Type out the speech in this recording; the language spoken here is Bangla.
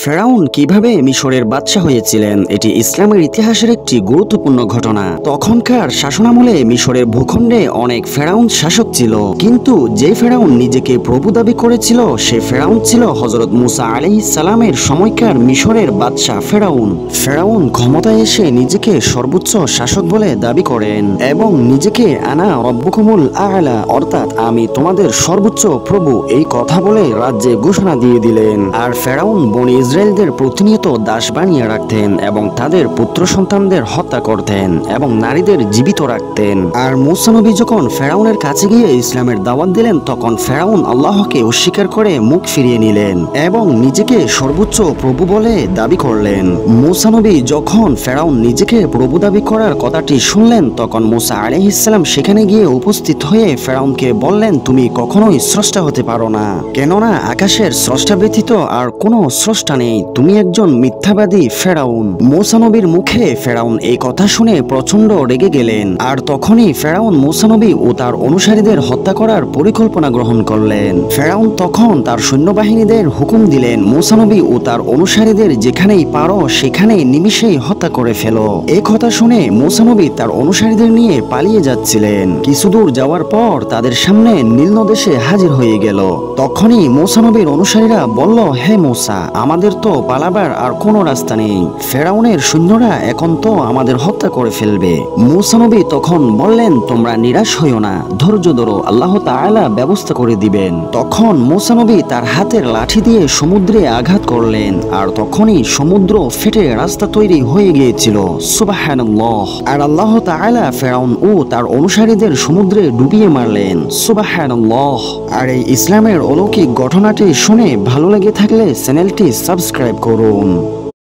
ফেরাউন কিভাবে মিশরের বাদশাহ হয়েছিলেন এটি ইসলামের ইতিহাসের একটি গুরুত্বপূর্ণ ঘটনা। তখনকার শাসনামলে মিশরের ভূখণ্ডে অনেক ফেরাউন শাসক ছিল, কিন্তু যে ফেরাউন নিজেকে প্রভু দাবি করেছিল সে ফেরাউন ছিল হযরত মুসা আলাইহিস সালামের সময়কার মিশরের বাদশাহ ফেরাউন। ফেরাউন ক্ষমতায় এসে নিজেকে সর্বোচ্চ শাসক বলে দাবি করেন এবং নিজেকে আনা রব্বুকুমুল আ'লা অর্থাৎ আমি তোমাদের সর্বোচ্চ প্রভু এই কথা বলে রাজ্যে ঘোষণা দিয়ে দিলেন। আর ফেরাউন বনি ইসরায়েলদের প্রতিনিয়ত দাস বানিয়ে রাখতেন এবং তাদের পুত্র সন্তানদের হত্যা করতেন এবং নারীদের জীবিত রাখতেন। আর মূসা নবী যখন ফেরাউনের কাছে গিয়ে ইসলামের দাওয়াত দিলেন তখন ফেরাউন আল্লাহকে অস্বীকার করে মুখ ফিরিয়ে নিলেন এবং নিজেকে সর্বোচ্চ প্রভু বলে দাবি করলেন। মূসা নবী যখন ফেরাউন নিজেকে প্রভু দাবি করার কথাটি শুনলেন তখন মূসা আলাইহিস সালাম সেখানে গিয়ে উপস্থিত হয়ে ফেরাউনকে বললেন, তুমি কখনোই স্রষ্টা হতে পারো না, কেননা আকাশের স্রষ্টা ব্যতীত আর কোনো স্রষ্টা নেই, তুমি একজন মিথ্যাবাদী ফেরাউন। মূসা নবীর মুখে ফেরাউন এই কথা শুনে প্রচন্ড রেগে গেলেন। আর তখনই ফেরাউন মূসা নবী ও তার অনুসারীদের হত্যা করার পরিকল্পনা গ্রহণ করলেন। ফেরাউন তখন তার সৈন্যবাহিনীদের হুকুম দিলেন, মূসা নবী ও তার অনুসারীদের যেখানেই পারো সেখানেই নিমিষেই হত্যা করে ফেলো। এই কথা শুনে মূসা নবী তার অনুসারীদের নিয়ে পালিয়ে যাচ্ছিলেন। কিছুদূর যাওয়ার পর তাদের সামনে নীল নদ এসে হাজির হয়ে গেল। তখনই মূসা নবীর অনুসারীরা বলল, হে মূসা, আমাদের তো পালাবার আর কোনো রাস্তা নেই, ফেরাউনের সৈন্যরা এখন তো আমাদের হত্যা করে ফেলবে। মূসা নবী তখন বললেন, তোমরা নিরাশ হইও না, ধৈর্য ধরো, আল্লাহ তাআলা ব্যবস্থা করে দিবেন। তখন মূসা নবী তার হাতের লাঠি দিয়ে সমুদ্রে আঘাত করলেন আর তখনই সমুদ্র ফেটে রাস্তা তৈরি হয়ে গিয়েছিল। সুবহানাল্লাহ। আর আল্লাহ তাআলা ফেরাউন ও তার অনুসারীদের সমুদ্রে ডুবিয়ে মারলেন। সুবহানাল্লাহ। আর এই ইসলামের অলৌকিক ঘটনাটি শুনে ভালো লেগে থাকলে চ্যানেলটি সাবস্ক্রাইব করুন।